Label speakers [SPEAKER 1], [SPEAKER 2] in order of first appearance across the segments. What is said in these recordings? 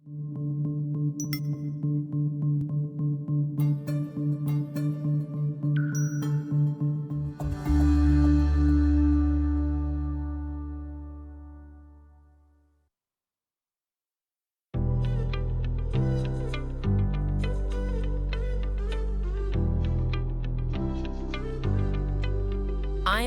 [SPEAKER 1] I'm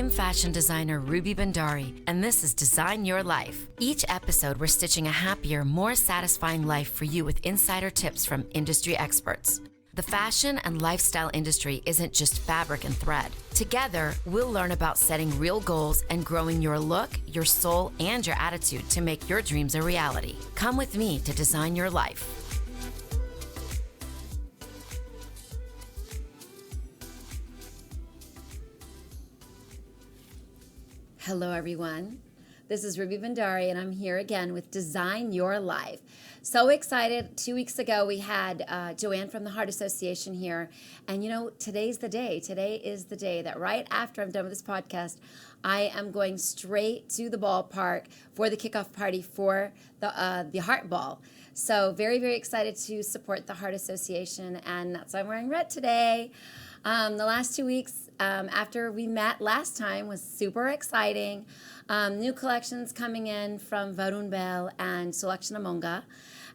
[SPEAKER 1] fashion designer Ruby Bhandari, and this is Design Your Life. Each episode, we're stitching a happier, more satisfying life for you with insider tips from industry experts. The fashion and lifestyle industry isn't just fabric and thread. Together, we'll learn about setting real goals and growing your look, your soul, and your attitude to make your dreams a reality. Come with me to design your life. Hello, everyone. This is Ruby Bhandari, and I'm here again with Design Your Life. So excited. 2 weeks ago, we had Joanne from the Heart Association here. And, you know, today's the day. Today is the day that right after I'm done with this podcast, I am going straight to the ballpark for the kickoff party for the Heart Ball. So very, very excited to support the Heart Association, and that's why I'm wearing red today. The last 2 weeks after we met last time was super exciting. New collections coming in from Varun Bell and Selection Amonga.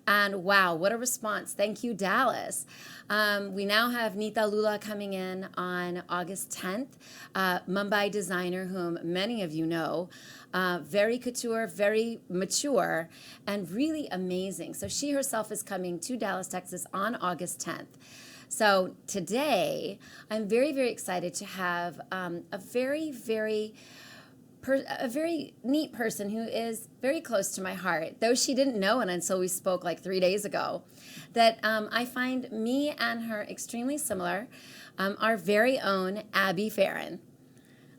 [SPEAKER 1] And wow, what a response. Thank you, Dallas. We now have Nita Lula coming in on August 10th, Mumbai designer whom many of you know. Very couture, very mature, and really amazing. So she herself is coming to Dallas, Texas on August 10th. So today, I'm very, very excited to have a very neat person who is very close to my heart, though she didn't know it until we spoke like 3 days ago, that I find me and her extremely similar, our very own Abi Ferrin.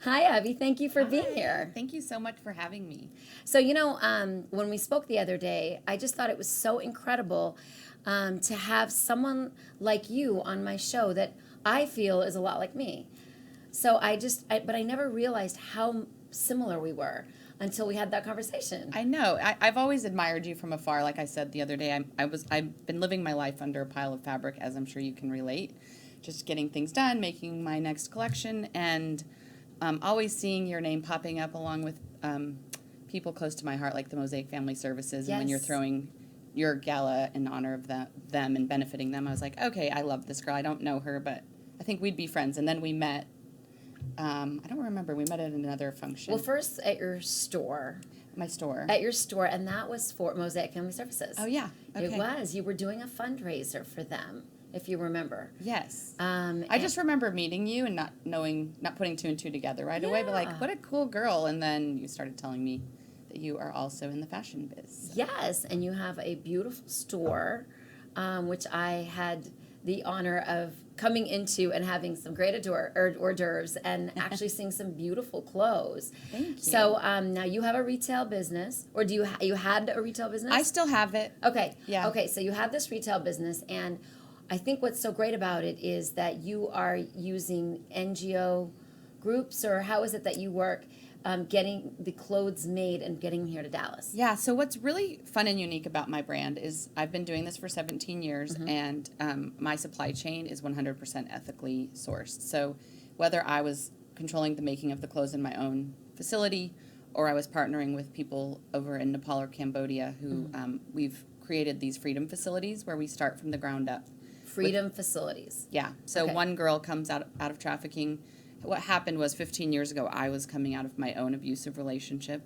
[SPEAKER 1] Hi, Abi. Thank you for being here.
[SPEAKER 2] Thank you so much for having me.
[SPEAKER 1] So, you know, when we spoke the other day, I just thought it was so incredible to have someone like you on my show that I feel is a lot like me. So but I never realized how similar we were until we had that conversation.
[SPEAKER 2] I know. I've always admired you from afar. Like I said the other day, I've been living my life under a pile of fabric, as I'm sure you can relate. Just getting things done, making my next collection, and always seeing your name popping up along with people close to my heart, like the Mosaic Family Services.
[SPEAKER 1] Yes.
[SPEAKER 2] And when you're throwing your gala in honor of them and benefiting them, I was like, okay, I love this girl. I don't know her, but I think we'd be friends. And then we met. I don't remember. We met at another function.
[SPEAKER 1] Well, first at your store.
[SPEAKER 2] My store.
[SPEAKER 1] At your store, and that was for Mosaic Family Services.
[SPEAKER 2] Oh, yeah. Okay.
[SPEAKER 1] It was. You were doing a fundraiser for them, if you remember.
[SPEAKER 2] Yes. I just remember meeting you and not putting two and two together right away, but like, what a cool girl. And then you started telling me that you are also in the fashion biz. So.
[SPEAKER 1] Yes, and you have a beautiful store, which I had the honor of coming into and having some great hors d'oeuvres and actually seeing some beautiful clothes.
[SPEAKER 2] Thank you.
[SPEAKER 1] So now you have a retail business, or do you had a retail business?
[SPEAKER 2] I still have it.
[SPEAKER 1] Okay.
[SPEAKER 2] Yeah.
[SPEAKER 1] Okay, so you have this retail business, and I think what's so great about it is that you are using NGO groups, or how is it that you work getting the clothes made and getting them here to Dallas?
[SPEAKER 2] Yeah, so what's really fun and unique about my brand is I've been doing this for 17 years, and my supply chain is 100% ethically sourced. So whether I was controlling the making of the clothes in my own facility, or I was partnering with people over in Nepal or Cambodia who we've created these freedom facilities where we start from the ground up.
[SPEAKER 1] Freedom facilities.
[SPEAKER 2] Yeah, so one girl comes out of trafficking. What happened was 15 years ago, I was coming out of my own abusive relationship,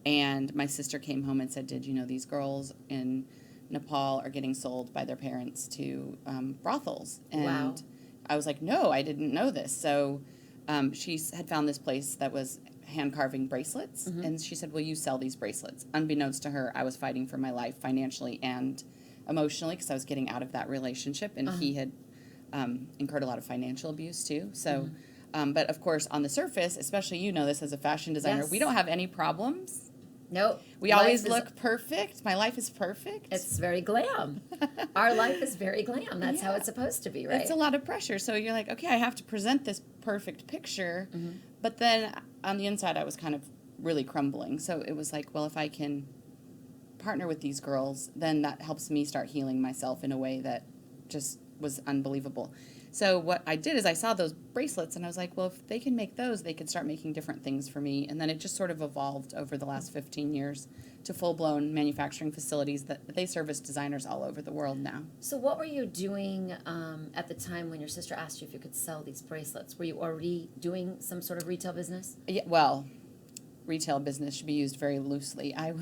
[SPEAKER 2] and my sister came home and said, did you know these girls in Nepal are getting sold by their parents to brothels? And I was like, no, I didn't know this. So she had found this place that was hand-carving bracelets, and she said, will you sell these bracelets? Unbeknownst to her, I was fighting for my life financially and emotionally because I was getting out of that relationship, and he had incurred a lot of financial abuse too. So... but, of course, on the surface, especially you know this as a fashion designer, we don't have any problems.
[SPEAKER 1] Nope.
[SPEAKER 2] We always look perfect. My life is perfect.
[SPEAKER 1] It's very glam. Our life is very glam. That's how it's supposed to be, right?
[SPEAKER 2] It's a lot of pressure. So you're like, okay, I have to present this perfect picture. But then on the inside, I was kind of really crumbling. So it was like, well, if I can partner with these girls, then that helps me start healing myself in a way that just was unbelievable. So what I did is I saw those bracelets and I was like, well, if they can make those, they can start making different things for me. And then it just sort of evolved over the last 15 years to full-blown manufacturing facilities that they service designers all over the world now.
[SPEAKER 1] So what were you doing at the time when your sister asked you if you could sell these bracelets? Were you already doing some sort of retail business?
[SPEAKER 2] Yeah, well, retail business should be used very loosely. I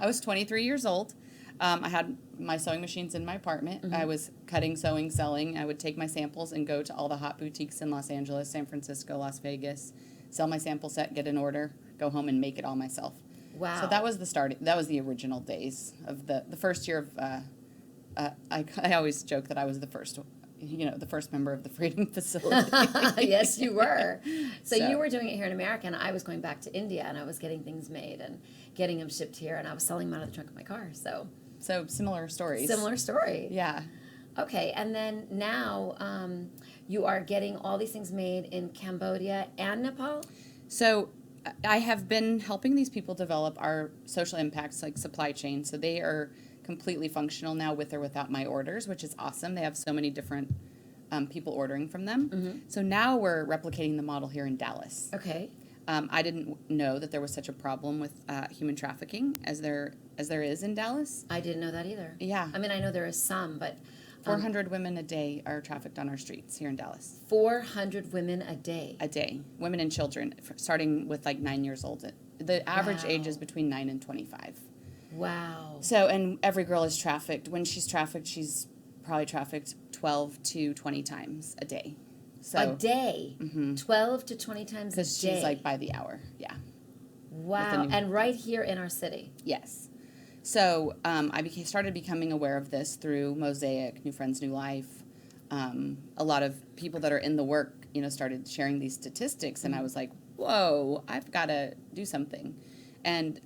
[SPEAKER 2] was 23 years old. I had my sewing machines in my apartment.
[SPEAKER 1] Mm-hmm.
[SPEAKER 2] I was cutting, sewing, selling. I would take my samples and go to all the hot boutiques in Los Angeles, San Francisco, Las Vegas, sell my sample set, get an order, go home and make it all myself.
[SPEAKER 1] Wow.
[SPEAKER 2] So that was the start. That was the original days of the first year of, I always joke that I was the first member of the Freedom Facility.
[SPEAKER 1] Yes, you were. So you were doing it here in America, and I was going back to India, and I was getting things made and getting them shipped here, and I was selling them out of the trunk of my car. So
[SPEAKER 2] similar stories.
[SPEAKER 1] Similar story.
[SPEAKER 2] Yeah.
[SPEAKER 1] Okay, and then now you are getting all these things made in Cambodia and Nepal?
[SPEAKER 2] So I have been helping these people develop our social impacts, like supply chain. So they are completely functional now with or without my orders, which is awesome. They have so many different people ordering from them.
[SPEAKER 1] Mm-hmm.
[SPEAKER 2] So now we're replicating the model here in Dallas.
[SPEAKER 1] Okay.
[SPEAKER 2] I didn't know that there was such a problem with human trafficking as there is in Dallas.
[SPEAKER 1] I didn't know that either.
[SPEAKER 2] Yeah.
[SPEAKER 1] I mean, I know there is some, but
[SPEAKER 2] 400 women a day are trafficked on our streets here in Dallas.
[SPEAKER 1] 400 women a day.
[SPEAKER 2] A day. Women and children, starting with like 9 years old. The average age is between 9 and 25.
[SPEAKER 1] Wow.
[SPEAKER 2] So, and every girl is trafficked. When she's trafficked, she's probably trafficked 12 to 20 times a day. So,
[SPEAKER 1] a day?
[SPEAKER 2] Mm-hmm.
[SPEAKER 1] 12 to 20 times a day?
[SPEAKER 2] Because she's like by the hour, yeah.
[SPEAKER 1] Wow. And right here in our city?
[SPEAKER 2] Yes. So I started becoming aware of this through Mosaic, New Friends, New Life. A lot of people that are in the work, started sharing these statistics, and I was like, whoa, I've got to do something. And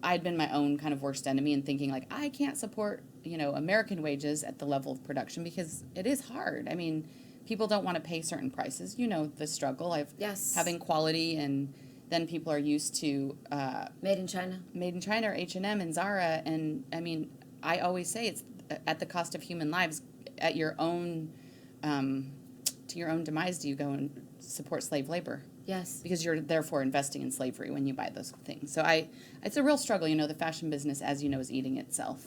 [SPEAKER 2] I'd been my own kind of worst enemy in thinking, like, I can't support, American wages at the level of production because it is hard. I mean, people don't want to pay certain prices. The struggle of having quality, and then people are used to
[SPEAKER 1] Made in China
[SPEAKER 2] or H&M and Zara. And I mean, I always say it's at the cost of human lives. At your own to your own demise, do you go and support slave labor?
[SPEAKER 1] Yes.
[SPEAKER 2] Because you're therefore investing in slavery when you buy those things. So it's a real struggle. The fashion business, as you know, is eating itself.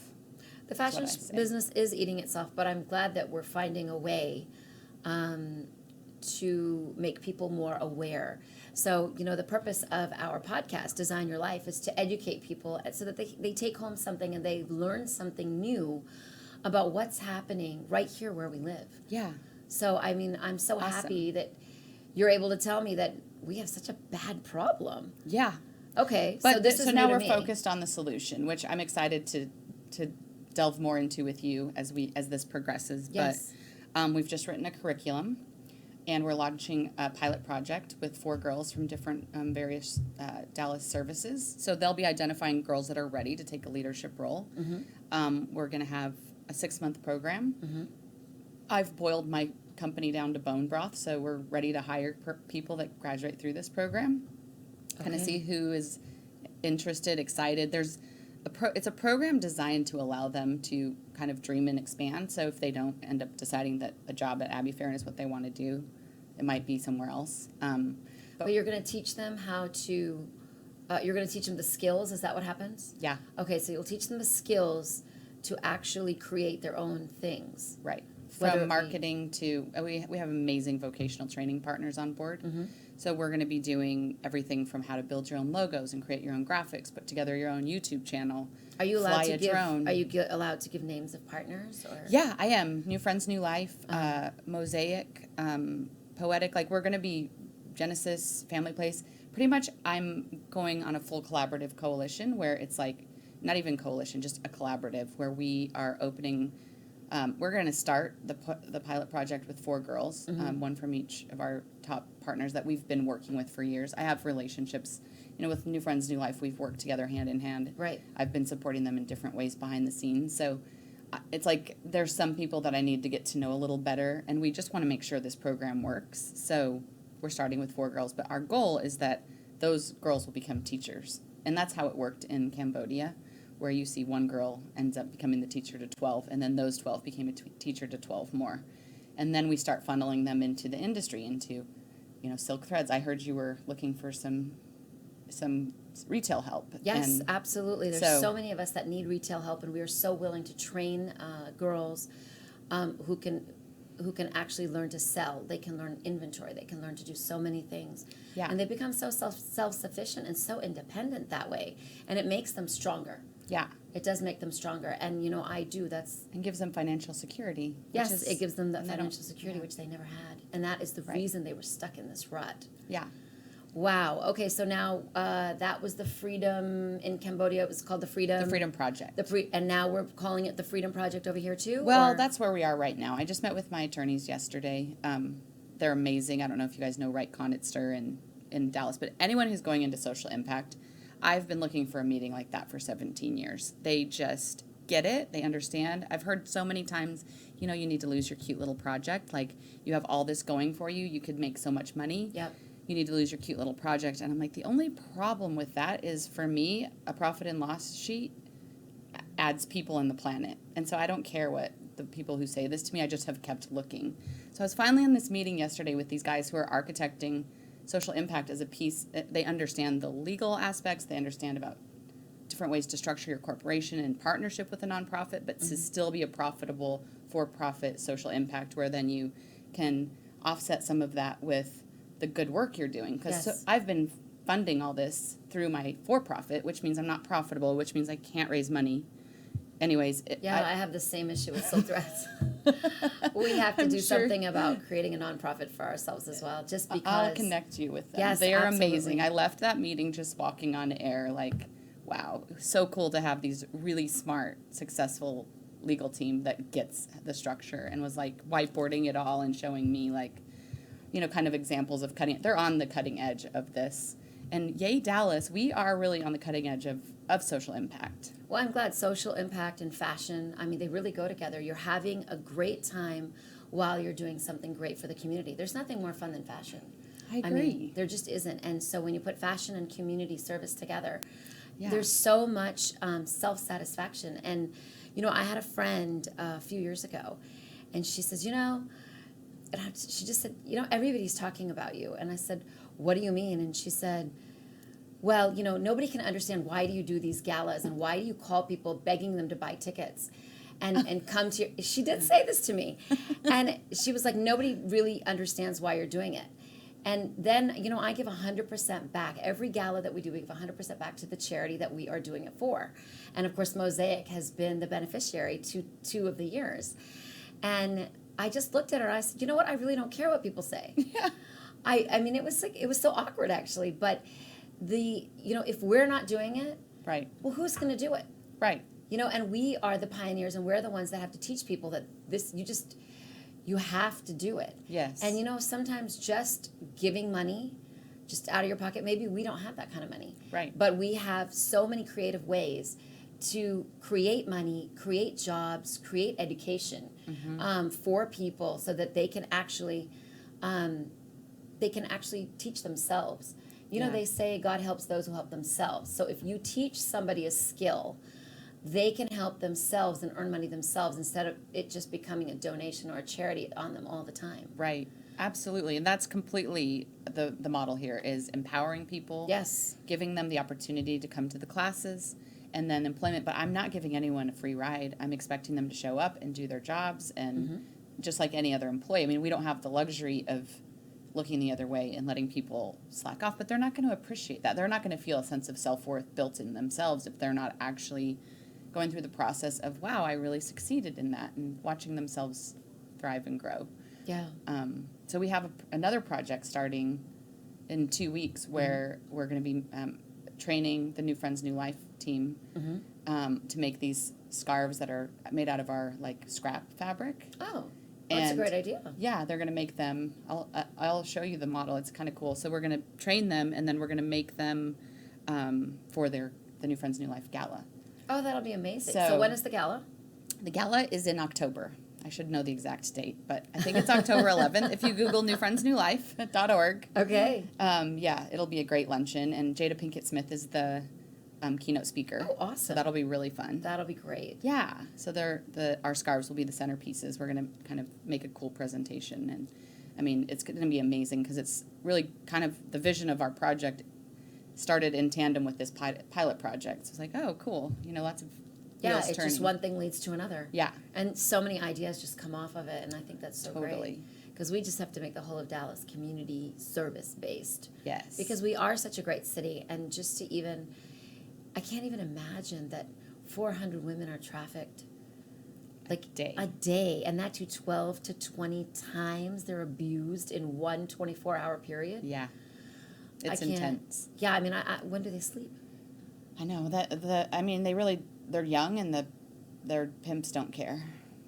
[SPEAKER 1] The fashion business is eating itself, but I'm glad that we're finding a way to make people more aware. So, the purpose of our podcast, Design Your Life, is to educate people so that they take home something and they learn something new about what's happening right here where we live.
[SPEAKER 2] Yeah.
[SPEAKER 1] So, I mean, I'm so happy that you're able to tell me that we have such a bad problem.
[SPEAKER 2] Yeah.
[SPEAKER 1] Okay,
[SPEAKER 2] but
[SPEAKER 1] so this is
[SPEAKER 2] now
[SPEAKER 1] new
[SPEAKER 2] we're
[SPEAKER 1] to me.
[SPEAKER 2] focused on the solution, which I'm excited to delve more into with you as this progresses.
[SPEAKER 1] Yes.
[SPEAKER 2] But we've just written a curriculum, and we're launching a pilot project with 4 girls from different various Dallas services. So they'll be identifying girls that are ready to take a leadership role. Mm-hmm. We're going to have a 6-month program. Mm-hmm. I've boiled my company down to bone broth, so we're ready to hire people that graduate through this program. Kind of see who is interested, excited. It's a program designed to allow them to kind of dream and expand. So if they don't end up deciding that a job at Abi Ferrin is what they want to do, it might be somewhere else.
[SPEAKER 1] But you're going to teach them how to. You're going to teach them the skills. Is that what happens?
[SPEAKER 2] Yeah.
[SPEAKER 1] Okay, so you'll teach them the skills to actually create their own things.
[SPEAKER 2] Right. From marketing to we have amazing vocational training partners on board. Mm-hmm. So we're going to be doing everything from how to build your own logos and create your own graphics, put together your own YouTube channel.
[SPEAKER 1] Are you allowed to give?
[SPEAKER 2] Drone.
[SPEAKER 1] Are you allowed to give names of partners? Or?
[SPEAKER 2] Yeah, I am. New Friends, New Life, Mosaic, Poetic. Like we're going to be Genesis, Family Place. Pretty much, I'm going on a full collaborative coalition where it's like not even coalition, just a collaborative where we are opening. We're going to start the pilot project with 4 girls, mm-hmm. One from each of our top partners that we've been working with for years. I have relationships, with New Friends, New Life. We've worked together hand in hand.
[SPEAKER 1] Right.
[SPEAKER 2] I've been supporting them in different ways behind the scenes. So it's like there's some people that I need to get to know a little better, and we just want to make sure this program works. So we're starting with 4 girls, but our goal is that those girls will become teachers. and that's how it worked in Cambodia, where you see one girl ends up becoming the teacher to 12, and then those 12 became a teacher to 12 more. And then we start funneling them into the industry, into, silk threads. I heard you were looking for some retail help.
[SPEAKER 1] Yes,
[SPEAKER 2] and
[SPEAKER 1] absolutely. There's so many of us that need retail help, and we are so willing to train girls who can actually learn to sell. They can learn inventory. They can learn to do so many things.
[SPEAKER 2] Yeah.
[SPEAKER 1] And they become so self-sufficient and so independent that way. And it makes them stronger.
[SPEAKER 2] Yeah.
[SPEAKER 1] It does make them stronger. And,
[SPEAKER 2] And gives them financial security.
[SPEAKER 1] Yes, it gives them that financial security, which they never had. And that is the reason they were stuck in this rut.
[SPEAKER 2] Yeah.
[SPEAKER 1] Wow. Okay, so now that was the Freedom in Cambodia. It was called the Freedom.
[SPEAKER 2] The Freedom Project.
[SPEAKER 1] And now we're calling it the Freedom Project over here too?
[SPEAKER 2] Well, that's where we are right now. I just met with my attorneys yesterday. They're amazing. I don't know if you guys know Wright Conitzer in Dallas, but anyone who's going into social impact, I've been looking for a meeting like that for 17 years. They just get it. They understand. I've heard so many times, you need to lose your cute little project. Like, you have all this going for you. You could make so much money.
[SPEAKER 1] Yep.
[SPEAKER 2] You need to lose your cute little project. And I'm like, the only problem with that is, for me, a profit and loss sheet adds people in the planet. And so I don't care what the people who say this to me, I just have kept looking. So I was finally in this meeting yesterday with these guys who are architecting social impact as a piece. They understand the legal aspects. They understand about different ways to structure your corporation in partnership with a nonprofit, but to still be a profitable for-profit social impact, where then you can offset some of that with the good work you're doing. Because I've been funding all this through my for-profit, which means I'm not profitable, which means I can't raise money. Anyways.
[SPEAKER 1] I have the same issue with silk threads. We have to do something about creating a nonprofit for ourselves as well, just because.
[SPEAKER 2] I'll connect you with them.
[SPEAKER 1] Yes,
[SPEAKER 2] they are
[SPEAKER 1] absolutely.
[SPEAKER 2] amazing. I left that meeting just walking on air like, wow, so cool to have these really smart, successful legal team that gets the structure, and was like whiteboarding it all and showing me like, kind of examples of they're on the cutting edge of this. And yay, Dallas, we are really on the cutting edge of social impact.
[SPEAKER 1] Well, I'm glad. Social impact and fashion, they really go together. You're having a great time while you're doing something great for the community. There's nothing more fun than fashion.
[SPEAKER 2] I agree.
[SPEAKER 1] There just isn't. And so when you put fashion and community service together, there's so much self-satisfaction. And, I had a friend a few years ago, and she says, she just said, everybody's talking about you. And I said, what do you mean? And she said, well, nobody can understand, why do you do these galas, and why do you call people begging them to buy tickets and come to your, she did say this to me. And she was like, nobody really understands why you're doing it. And then, I give 100% back. Every gala that we do, we give 100% back to the charity that we are doing it for. And of course, Mosaic has been the beneficiary to 2 of the years. And I just looked at her and I said, you know what? I really don't care what people say.
[SPEAKER 2] Yeah.
[SPEAKER 1] It was so awkward, actually. But if we're not doing it,
[SPEAKER 2] right.
[SPEAKER 1] Well, who's going to do it?
[SPEAKER 2] Right.
[SPEAKER 1] And we are the pioneers, and we're the ones that have to teach people that you have to do it.
[SPEAKER 2] Yes.
[SPEAKER 1] And sometimes just giving money, just out of your pocket, maybe we don't have that kind of money.
[SPEAKER 2] Right.
[SPEAKER 1] But we have so many creative ways to create money, create jobs, create education for people, so that they can actually teach themselves. They say God helps those who help themselves. So if you teach somebody a skill, they can help themselves and earn money themselves, instead of it just becoming a donation or a charity on them all the time.
[SPEAKER 2] Right. Absolutely. And that's completely the model here, is empowering people.
[SPEAKER 1] Yes.
[SPEAKER 2] Giving them the opportunity to come to the classes, and then employment. But I'm not giving anyone a free ride. I'm expecting them to show up and do their jobs, and just like any other employee. We don't have the luxury of looking the other way and letting people slack off, but they're not going to appreciate that. They're not going to feel a sense of self-worth built in themselves if they're not actually going through the process of, wow, I really succeeded in that, and watching themselves thrive and grow.
[SPEAKER 1] Yeah.
[SPEAKER 2] So we have another project starting in 2 weeks where we're going to be training the New Friends, New Life team to make these scarves that are made out of our scrap fabric.
[SPEAKER 1] Oh, that's a great idea.
[SPEAKER 2] Yeah, they're going to make them. I'll show you the model. It's kind of cool. So we're going to train them, and then we're going to make them for the New Friends, New Life gala.
[SPEAKER 1] Oh, that'll be amazing. So when is the gala?
[SPEAKER 2] The gala is in October. I should know the exact date, but I think it's October 11th. If you Google newfriendsnewlife.org.
[SPEAKER 1] Okay.
[SPEAKER 2] Yeah, it'll be a great luncheon. And Jada Pinkett Smith is the keynote speaker.
[SPEAKER 1] Oh, awesome.
[SPEAKER 2] So that'll be really fun.
[SPEAKER 1] That'll be great.
[SPEAKER 2] Yeah. So our scarves will be the centerpieces. We're going to kind of make a cool presentation. And, I mean, it's going to be amazing because it's really kind of the vision of our project started in tandem with this pilot project. So it's like, oh, cool. Lots of wheels
[SPEAKER 1] it's
[SPEAKER 2] turning.
[SPEAKER 1] just one thing leads to another.
[SPEAKER 2] Yeah.
[SPEAKER 1] And so many ideas just come off of it, and I think that's so
[SPEAKER 2] Totally.
[SPEAKER 1] great. Because we just have to make the whole of Dallas community service-based.
[SPEAKER 2] Yes.
[SPEAKER 1] Because we are such a great city, and just to even, I can't even imagine that 400 women are trafficked a day, and that to 12 to 20 times they're abused in one 24-hour period.
[SPEAKER 2] Yeah. It's intense.
[SPEAKER 1] Yeah, I mean, when do they sleep?
[SPEAKER 2] I know they're young, and their pimps don't care.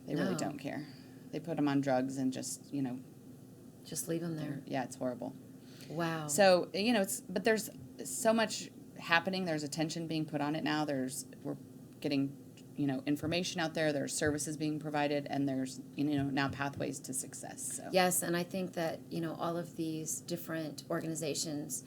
[SPEAKER 2] They really don't care. They put them on drugs and just
[SPEAKER 1] leave them there.
[SPEAKER 2] Yeah, it's horrible.
[SPEAKER 1] Wow.
[SPEAKER 2] So, but there's so much happening. There's attention being put on it now. We're getting, information out there. There's services being provided, and there's, now pathways to success. So.
[SPEAKER 1] Yes, and I think that, all of these different organizations,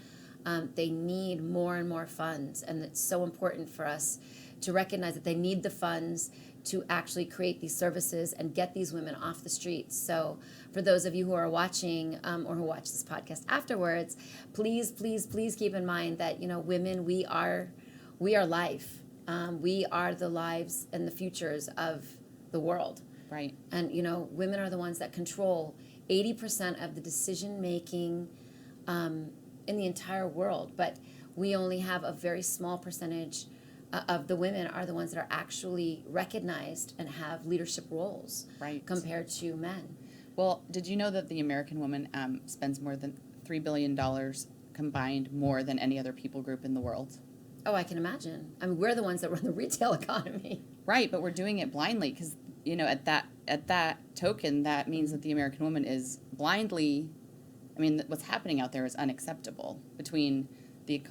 [SPEAKER 1] they need more and more funds, and it's so important for us to recognize that they need the funds to actually create these services and get these women off the streets. So for those of you who are watching or who watch this podcast afterwards, please, please, please keep in mind that, women, we are life. We are the lives and the futures of the world.
[SPEAKER 2] Right.
[SPEAKER 1] And, women are the ones that control 80% of the decision-making in the entire world. But we only have a very small percentage of the women are the ones that are actually recognized and have leadership roles,
[SPEAKER 2] right,
[SPEAKER 1] compared to men.
[SPEAKER 2] Well, did you know that the American woman spends more than $3 billion combined more than any other people group in the world?
[SPEAKER 1] Oh, I can imagine. I mean, we're the ones that run the retail economy.
[SPEAKER 2] Right, but we're doing it blindly because, at that token, that means that the American woman is blindly, what's happening out there is unacceptable between the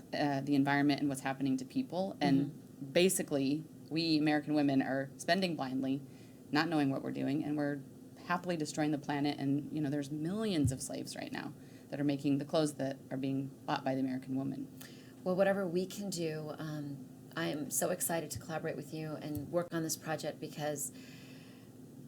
[SPEAKER 2] environment and what's happening to people. And basically, we American women are spending blindly, not knowing what we're doing, and we're happily destroying the planet. And, there's millions of slaves right now that are making the clothes that are being bought by the American woman.
[SPEAKER 1] Well, whatever we can do, I am so excited to collaborate with you and work on this project because,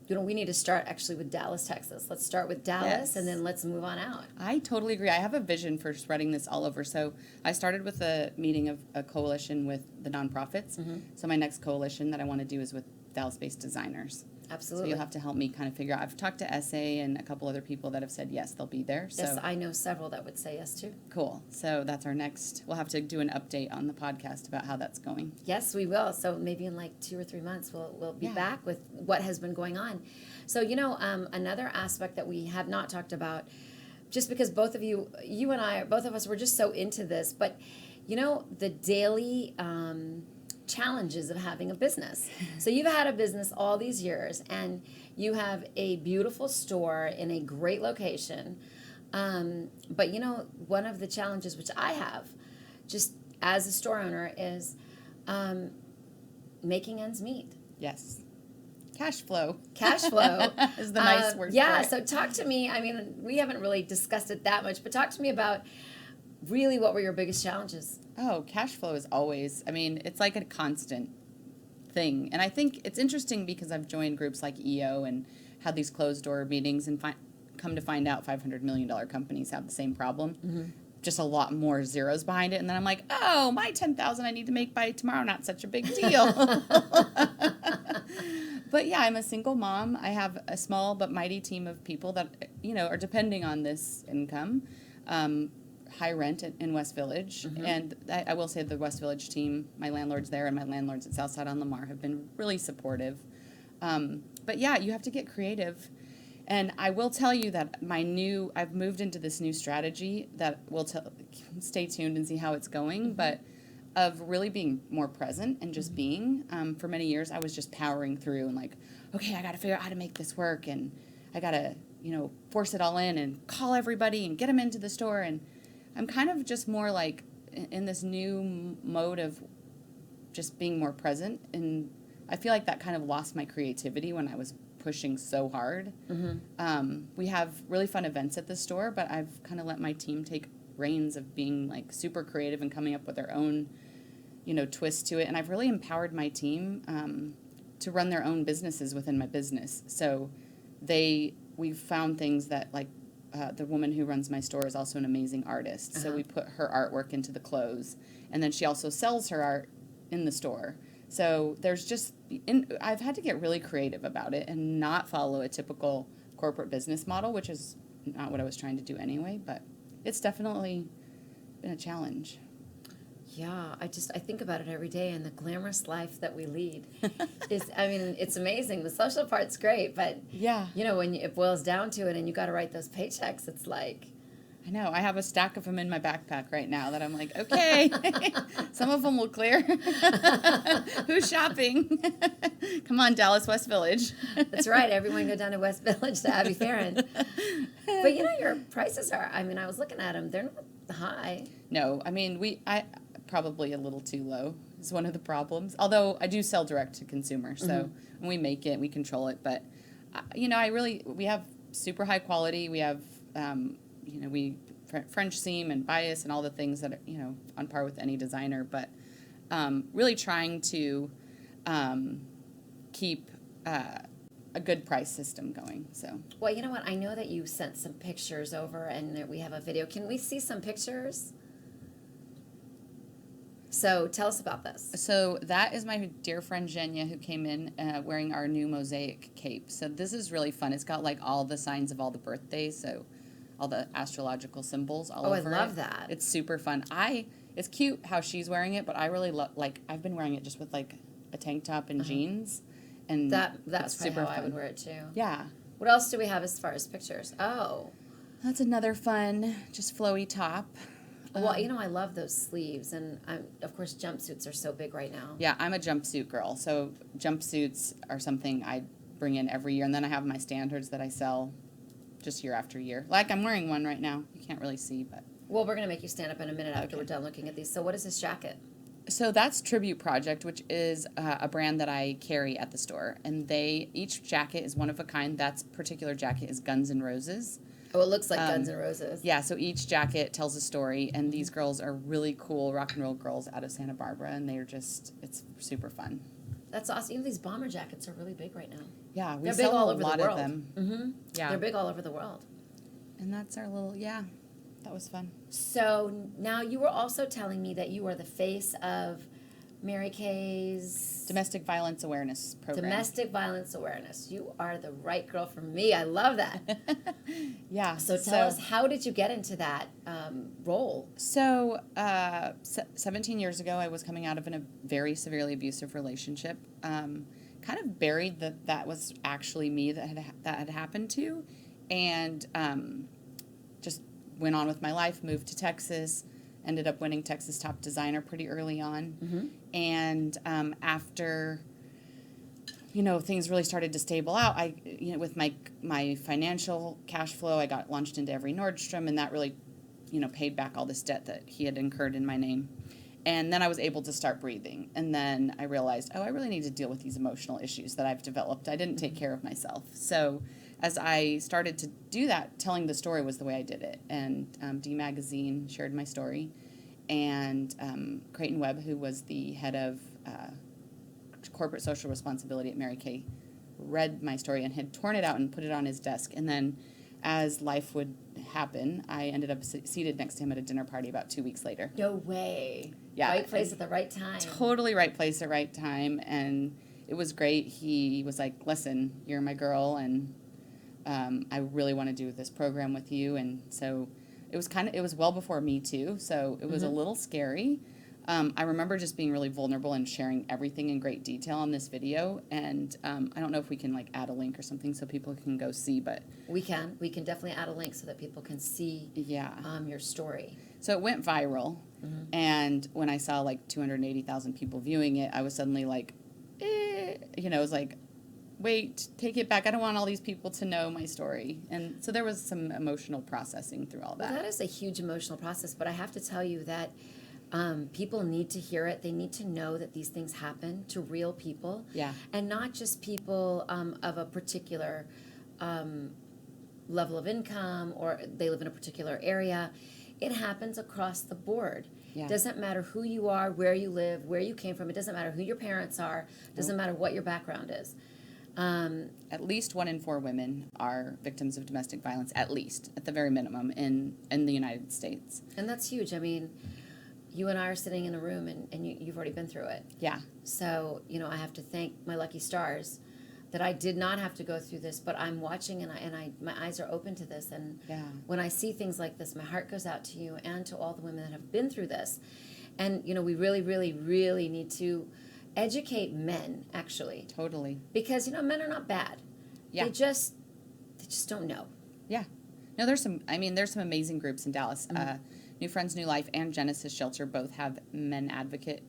[SPEAKER 1] we need to start actually with Dallas, Texas. Let's start with Dallas, and then let's move on out.
[SPEAKER 2] I totally agree. I have a vision for spreading this all over. So I started with a meeting of a coalition with the nonprofits. So my next coalition that I want to do is with Dallas-based designers.
[SPEAKER 1] Absolutely.
[SPEAKER 2] So you'll have to help me kind of figure out. I've talked to SA and a couple other people that have said yes, they'll be there.
[SPEAKER 1] Yes, I know several that would say yes too.
[SPEAKER 2] Cool. So that's our next. We'll have to do an update on the podcast about how that's going.
[SPEAKER 1] Yes, we will. So maybe in like 2 or 3 months, we'll be back with what has been going on. So another aspect that we have not talked about, just because both of you and I, both of us, were just so into this, but the daily challenges of having a business. So you've had a business all these years, and you have a beautiful store in a great location. But one of the challenges which I have, just as a store owner, is making ends meet.
[SPEAKER 2] Yes. Cash flow.
[SPEAKER 1] Cash flow.
[SPEAKER 2] is the nice word
[SPEAKER 1] Yeah,
[SPEAKER 2] for it.
[SPEAKER 1] so talk to me. We haven't really discussed it that much, but talk to me about really what were your biggest challenges?
[SPEAKER 2] Oh, cash flow is always, it's like a constant thing. And I think it's interesting because I've joined groups like EO and had these closed door meetings and come to find out $500 million companies have the same problem. Just a lot more zeros behind it. And then I'm like, oh, my $10,000 I need to make by tomorrow, not such a big deal. But yeah, I'm a single mom. I have a small but mighty team of people that, are depending on this income. High rent in West Village. And I will say the West Village team, my landlords there and my landlords at Southside on Lamar have been really supportive. But yeah, you have to get creative. And I will tell you that I've moved into this new strategy that stay tuned and see how it's going, but of really being more present and just being. For many years, I was just powering through and like, okay, I got to figure out how to make this work, and I got to, force it all in and call everybody and get them into the store. And I'm kind of just more like in this new mode of just being more present. And I feel like that kind of lost my creativity when I was pushing so hard. We have really fun events at the store, but I've kind of let my team take reins of being like super creative and coming up with their own twist to it. And I've really empowered my team to run their own businesses within my business. So we've found things that, like, the woman who runs my store is also an amazing artist. So we put her artwork into the clothes. And then she also sells her art in the store. So I've had to get really creative about it and not follow a typical corporate business model, which is not what I was trying to do anyway. But it's definitely been a challenge.
[SPEAKER 1] Yeah, I think about it every day, and the glamorous life that we lead it's amazing. The social part's great, but when it boils down to it and you got to write those paychecks, it's like,
[SPEAKER 2] I know. I have a stack of them in my backpack right now that I'm like, okay, some of them will clear. Who's shopping? Come on, Dallas West Village.
[SPEAKER 1] That's right. Everyone go down to West Village to Abi Ferrin. But your prices are, I was looking at them. They're not high.
[SPEAKER 2] No, I probably a little too low is one of the problems. Although I do sell direct to consumer, so when we make it, we control it. But we have super high quality. We have we French seam and bias and all the things that are on par with any designer. But really trying to keep a good price system going. So
[SPEAKER 1] well, you know what? I know that you sent some pictures over, and that we have a video. Can we see some pictures? So tell us about this.
[SPEAKER 2] So that is my dear friend Zhenya, who came in wearing our new mosaic cape. So this is really fun. It's got like all the signs of all the birthdays, so all the astrological symbols all over it.
[SPEAKER 1] Oh, I love that.
[SPEAKER 2] It's super fun. It's cute how she's wearing it, but I really love, like, I've been wearing it just with like a tank top and jeans. And
[SPEAKER 1] that's super how fun. I would wear it too.
[SPEAKER 2] Yeah.
[SPEAKER 1] What else do we have as far as pictures? Oh.
[SPEAKER 2] That's another fun, just flowy top.
[SPEAKER 1] Well, I love those sleeves, and of course jumpsuits are so big right now.
[SPEAKER 2] Yeah, I'm a jumpsuit girl, so jumpsuits are something I bring in every year, and then I have my standards that I sell just year after year. Like, I'm wearing one right now. You can't really see, but...
[SPEAKER 1] Well, we're going to make you stand up in a minute after we're done looking at these. So what is this jacket?
[SPEAKER 2] So that's Tribute Project, which is a brand that I carry at the store, and each jacket is one of a kind. That particular jacket is Guns N' Roses.
[SPEAKER 1] Oh, it looks like Guns N' Roses.
[SPEAKER 2] Yeah, so each jacket tells a story, and these girls are really cool rock and roll girls out of Santa Barbara, and it's super fun.
[SPEAKER 1] That's awesome. Even these bomber jackets are really big right now.
[SPEAKER 2] Yeah,
[SPEAKER 1] They're big all over the world.
[SPEAKER 2] of them.
[SPEAKER 1] Mm-hmm.
[SPEAKER 2] Yeah.
[SPEAKER 1] They're big all over the world.
[SPEAKER 2] And that's our that was fun.
[SPEAKER 1] So now you were also telling me that you are the face of Mary Kay's
[SPEAKER 2] Domestic Violence Awareness Program.
[SPEAKER 1] Domestic Violence Awareness. You are the right girl for me. I love that.
[SPEAKER 2] Yeah.
[SPEAKER 1] So tell us, how did you get into that role?
[SPEAKER 2] So 17 years ago, I was coming out of a very severely abusive relationship. Kind of buried that was actually me that had happened to, and just went on with my life, moved to Texas, ended up winning Texas Top Designer pretty early on. Mm-hmm. And after, things really started to stable out, with my financial cash flow, I got launched into every Nordstrom, and that really, paid back all this debt that he had incurred in my name. And then I was able to start breathing. And then I realized, I really need to deal with these emotional issues that I've developed. I didn't take care of myself. So as I started to do that, telling the story was the way I did it. And D Magazine shared my story. And Creighton Webb, who was the head of corporate social responsibility at Mary Kay, read my story and had torn it out and put it on his desk. And then as life would happen, I ended up seated next to him at a dinner party about 2 weeks later.
[SPEAKER 1] No way.
[SPEAKER 2] Yeah.
[SPEAKER 1] Right place at the right time.
[SPEAKER 2] Totally right place at right time. And it was great. He was like, listen, you're my girl, and I really want to do this program with you. And so it was well before Me Too, so it was a little scary. I remember just being really vulnerable and sharing everything in great detail on this video. And I don't know if we can add a link or something so people can go see, but
[SPEAKER 1] we can definitely add a link so that people can see your story.
[SPEAKER 2] So it went viral, and when I saw 280,000 people viewing it, I was suddenly it was like, wait, take it back. I don't want all these people to know my story. And so there was some emotional processing through all that.
[SPEAKER 1] Well, that is a huge emotional process, but I have to tell you that people need to hear it. They need to know that these things happen to real people.
[SPEAKER 2] Yeah.
[SPEAKER 1] And not just people of a particular level of income, or they live in a particular area. It happens across the board.
[SPEAKER 2] Yeah.
[SPEAKER 1] Doesn't matter who you are, where you live, where you came from. It doesn't matter who your parents are. Doesn't matter what your background is.
[SPEAKER 2] At least 1 in 4 women are victims of domestic violence, at least, at the very minimum, in the United States.
[SPEAKER 1] And that's huge. I mean, you and I are sitting in a room, and you've already been through it.
[SPEAKER 2] Yeah.
[SPEAKER 1] So, I have to thank my lucky stars that I did not have to go through this, but I'm watching, and my eyes are open to this. And when I see things like this, my heart goes out to you and to all the women that have been through this. And, we really, really, really need to educate men, actually.
[SPEAKER 2] Totally.
[SPEAKER 1] Because, men are not bad.
[SPEAKER 2] Yeah.
[SPEAKER 1] They just don't know.
[SPEAKER 2] Yeah. No, there's some amazing groups in Dallas. New Friends, New Life and Genesis Shelter both have men advocate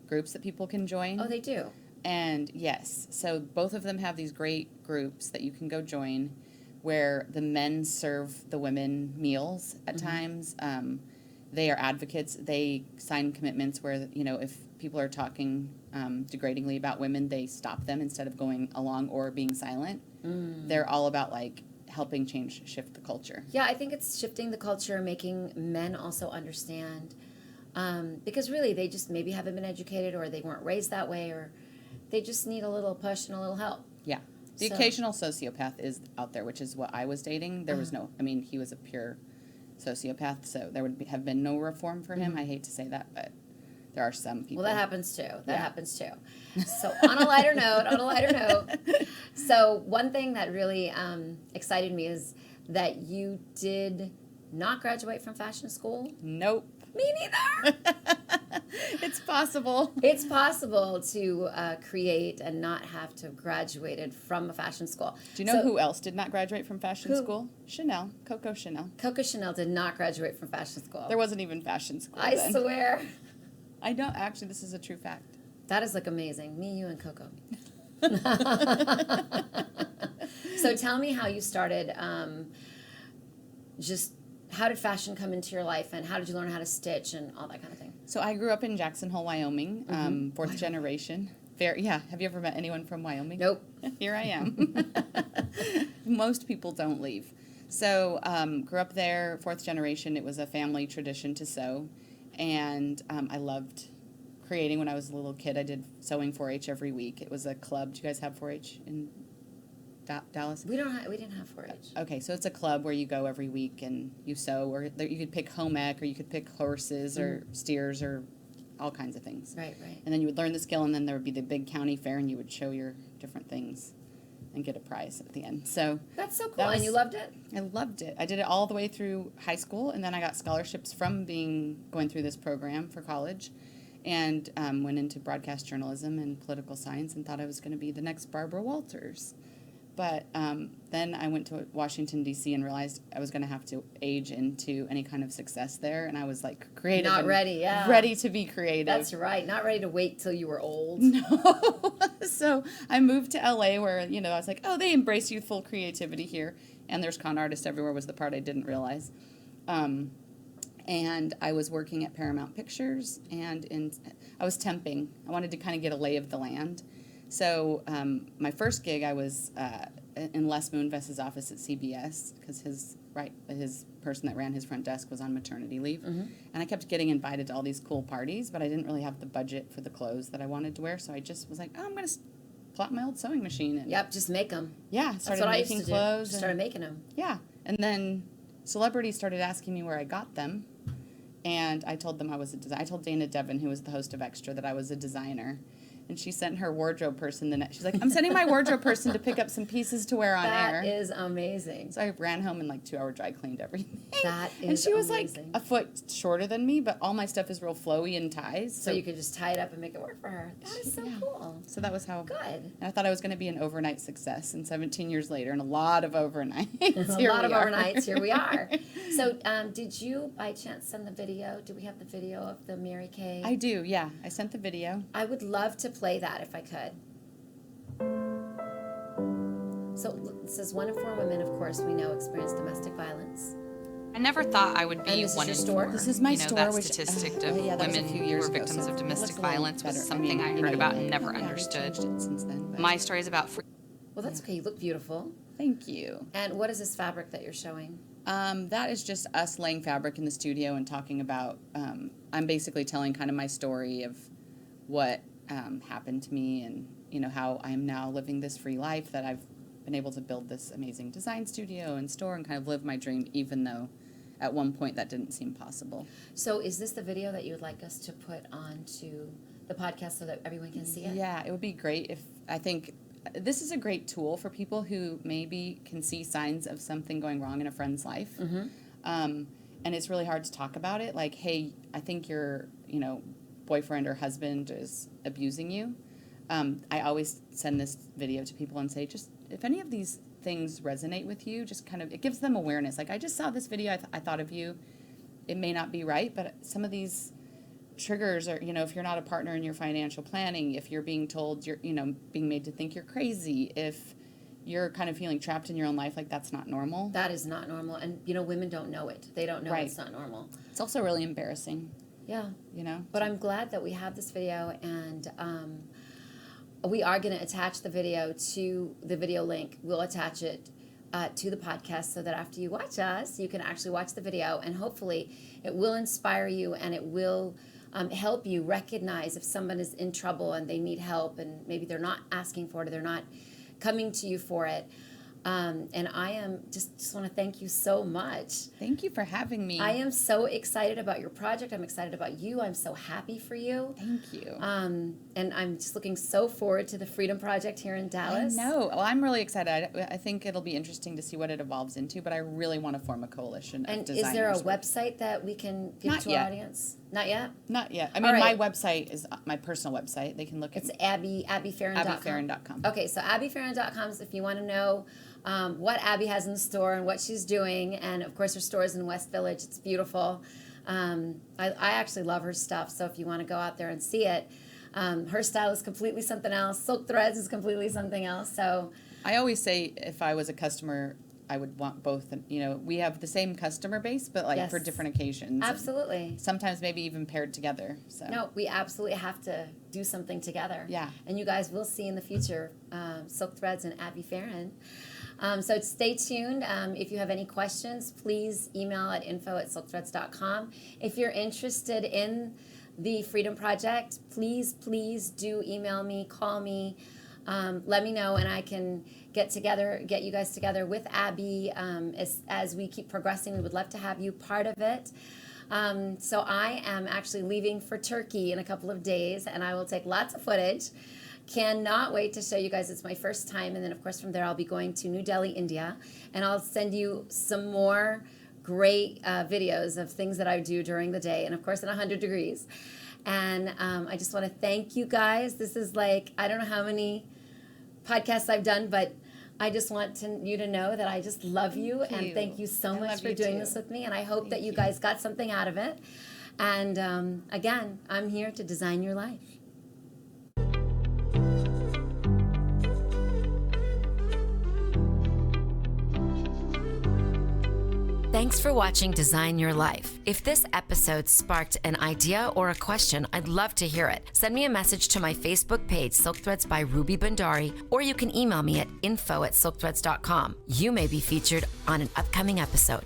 [SPEAKER 2] groups that people can join.
[SPEAKER 1] Oh, they do?
[SPEAKER 2] And yes, so both of them have these great groups that you can go join where the men serve the women meals at times. They are advocates. They sign commitments where, if people are talking degradingly about women, they stop them instead of going along or being silent. They're all about, helping shift the culture.
[SPEAKER 1] Yeah, I think it's shifting the culture, making men also understand. Because really, they just maybe haven't been educated, or they weren't raised that way, or they just need a little push and a little help.
[SPEAKER 2] Yeah. The occasional sociopath is out there, which is what I was dating. There was he was a pure sociopath, so there would have been no reform for him. I hate to say that, but there are some people.
[SPEAKER 1] Well, that happens too. Happens too. So on a lighter note, so one thing that really excited me is that you did not graduate from fashion school.
[SPEAKER 2] Nope.
[SPEAKER 1] Me neither.
[SPEAKER 2] It's possible.
[SPEAKER 1] It's possible to create and not have to have graduated from a fashion school.
[SPEAKER 2] Do you know who else did not graduate from fashion school? Chanel. Coco Chanel.
[SPEAKER 1] Coco Chanel did not graduate from fashion school.
[SPEAKER 2] There wasn't even fashion school
[SPEAKER 1] I
[SPEAKER 2] then.
[SPEAKER 1] swear.
[SPEAKER 2] I don't. Actually, this is a true fact.
[SPEAKER 1] That is amazing. Me, you, and Coco. So tell me how you started, how did fashion come into your life, and how did you learn how to stitch and all that kind of thing?
[SPEAKER 2] So I grew up in Jackson Hole, Wyoming, fourth generation. Have you ever met anyone from Wyoming?
[SPEAKER 1] Nope.
[SPEAKER 2] Here I am. Most people don't leave. So grew up there, fourth generation. It was a family tradition to sew. And I loved creating when I was a little kid. I did sewing 4-H every week. It was a club. Do you guys have 4-H in Dallas?
[SPEAKER 1] We didn't have 4-H.
[SPEAKER 2] Okay, so it's a club where you go every week and you sew, or you could pick home ec, or you could pick horses or steers or all kinds of things.
[SPEAKER 1] Right.
[SPEAKER 2] And then you would learn the skill, and then there would be the big county fair, and you would show your different things and get a prize at the end. So
[SPEAKER 1] that's so cool. And you loved it?
[SPEAKER 2] I loved it. I did it all the way through high school, and then I got scholarships from going through this program for college, and went into broadcast journalism and political science and thought I was going to be the next Barbara Walters. But then I went to Washington, D.C. and realized I was going to have to age into any kind of success there. And I was creative.
[SPEAKER 1] Not ready, yeah.
[SPEAKER 2] Ready to be creative.
[SPEAKER 1] That's right. Not ready to wait till you were old.
[SPEAKER 2] No. So I moved to L.A. where, I was like, oh, they embrace youthful creativity here. And there's con artists everywhere was the part I didn't realize. And I was working at Paramount Pictures, and I was temping. I wanted to kind of get a lay of the land. So my first gig, I was in Les Moonves' office at CBS because his person that ran his front desk was on maternity leave. And I kept getting invited to all these cool parties, but I didn't really have the budget for the clothes that I wanted to wear. So I just was like, oh, I'm going to plot my old sewing machine. And
[SPEAKER 1] just make them.
[SPEAKER 2] Yeah, started making clothes.
[SPEAKER 1] Just started making them.
[SPEAKER 2] Yeah, and then celebrities started asking me where I got them. And I told them I was a designer. I told Dana Devin, who was the host of Extra, that I was a designer. And she sent her wardrobe person she's like, I'm sending my wardrobe person to pick up some pieces to wear on air.
[SPEAKER 1] That is amazing.
[SPEAKER 2] So I ran home and 2-hour dry cleaned everything.
[SPEAKER 1] That is
[SPEAKER 2] And she was
[SPEAKER 1] amazing.
[SPEAKER 2] a foot shorter than me, but all my stuff is real flowy in ties.
[SPEAKER 1] So you could just tie it up and make it work for her. That is so cool.
[SPEAKER 2] So that was how.
[SPEAKER 1] Good.
[SPEAKER 2] And I thought I was going to be an overnight success. And 17 years later, and a lot of overnights.
[SPEAKER 1] Overnights. Here we are. So did you, by chance, send the video? Do we have the video of the Mary Kay?
[SPEAKER 2] I do, yeah. I sent the video.
[SPEAKER 1] I would love to play that if I could. So this is 1 in 4 women, of course, we know experience domestic violence.
[SPEAKER 3] I never thought I would
[SPEAKER 1] And
[SPEAKER 3] be
[SPEAKER 1] this is
[SPEAKER 3] 1
[SPEAKER 1] your
[SPEAKER 3] in
[SPEAKER 1] store?
[SPEAKER 3] 4.
[SPEAKER 2] This is my store,
[SPEAKER 3] That
[SPEAKER 2] which,
[SPEAKER 3] statistic
[SPEAKER 2] that
[SPEAKER 3] of
[SPEAKER 2] was a
[SPEAKER 3] women
[SPEAKER 2] few
[SPEAKER 3] who
[SPEAKER 2] years
[SPEAKER 3] were
[SPEAKER 2] ago,
[SPEAKER 3] victims
[SPEAKER 2] so
[SPEAKER 3] of
[SPEAKER 2] it
[SPEAKER 3] domestic
[SPEAKER 2] looks a little
[SPEAKER 3] violence was
[SPEAKER 2] better.
[SPEAKER 3] something I heard about and never
[SPEAKER 2] I
[SPEAKER 3] understood.
[SPEAKER 2] changed it since then. But.
[SPEAKER 3] My story is about
[SPEAKER 1] Well, that's okay. You look beautiful.
[SPEAKER 2] Thank you.
[SPEAKER 1] And what is this fabric that you're showing?
[SPEAKER 2] That is just us laying fabric in the studio and talking about, I'm basically telling kind of my story of what happened to me and, how I'm now living this free life, that I've been able to build this amazing design studio and store and kind of live my dream, even though at one point that didn't seem possible.
[SPEAKER 1] So is this the video that you would like us to put onto the podcast so that everyone can see it?
[SPEAKER 2] Yeah, it would be great if, I think this is a great tool for people who maybe can see signs of something going wrong in a friend's life.
[SPEAKER 1] Mm-hmm.
[SPEAKER 2] And it's really hard to talk about it. Like, hey, I think your, boyfriend or husband is abusing you. I always send this video to people and say, just if any of these things resonate with you, just kind of, it gives them awareness. Like, I just saw this video, I thought of you. It may not be right, but some of these triggers are, if you're not a partner in your financial planning, if you're being told you're, being made to think you're crazy, if you're kind of feeling trapped in your own life, like that's not normal.
[SPEAKER 1] That is not normal. And, women don't know it. They don't know
[SPEAKER 2] Right.
[SPEAKER 1] It's not normal.
[SPEAKER 2] It's also really embarrassing.
[SPEAKER 1] Yeah.
[SPEAKER 2] But
[SPEAKER 1] I'm glad that we have this video, and we are going to attach the video to the video link. We'll attach it to the podcast so that after you watch us, you can actually watch the video, and hopefully it will inspire you and it will help you recognize if someone is in trouble and they need help and maybe they're not asking for it or they're not coming to you for it. And I am just want to thank you so much.
[SPEAKER 2] Thank you for having me.
[SPEAKER 1] I am so excited about your project. I'm excited about you. I'm so happy for you.
[SPEAKER 2] Thank you.
[SPEAKER 1] And I'm just looking so forward to the Freedom Project here in Dallas.
[SPEAKER 2] I know. Well, I'm really excited. I think it'll be interesting to see what it evolves into, but I really want to form a coalition of designers.
[SPEAKER 1] And is there a website that we can give
[SPEAKER 2] Not
[SPEAKER 1] to
[SPEAKER 2] yet.
[SPEAKER 1] our audience? Not yet?
[SPEAKER 2] Not yet. I mean,
[SPEAKER 1] All right.
[SPEAKER 2] my website is my personal website. They can look at
[SPEAKER 1] It's AbiFerrin.com.
[SPEAKER 2] AbiFerrin.com.
[SPEAKER 1] Okay, so AbiFerrin.com is if you want to know what Abi has in store and what she's doing. And, of course, her store is in West Village. It's beautiful. I actually love her stuff, so if you want to go out there and see it, her style is completely something else. Silk Threads is completely something else. So
[SPEAKER 2] I always say if I was a customer, I would want both. We have the same customer base, but like
[SPEAKER 1] Yes.
[SPEAKER 2] for different occasions.
[SPEAKER 1] Absolutely.
[SPEAKER 2] And sometimes maybe even paired together. So
[SPEAKER 1] No, we absolutely have to do something together.
[SPEAKER 2] Yeah.
[SPEAKER 1] And you guys will see in the future Silk Threads and Abi Ferrin. So stay tuned. If you have any questions, please email at info@silkthreads.com. If you're interested in the Freedom Project, please do email me, call me, let me know, and I can get you guys together with Abi. As we keep progressing, we would love to have you part of it. So I am actually leaving for Turkey in a couple of days, and I will take lots of footage. Cannot wait to show you guys. It's my first time, and then of course from there I'll be going to New Delhi, India, and I'll send you some more great videos of things that I do during the day, and of course in 100 degrees. And I just want to thank you guys. This is like, I don't know how many podcasts I've done, but I just want you to know that I just love you, and thank you so much for doing this with me, and I hope that you guys got something out of it. And again, I'm here to design your life. Thanks for watching Design Your Life. If this episode sparked an idea or a question, I'd love to hear it. Send me a message to my Facebook page, Silk Threads by Ruby Bhandari, or you can email me at info@silkthreads.com. You may be featured on an upcoming episode.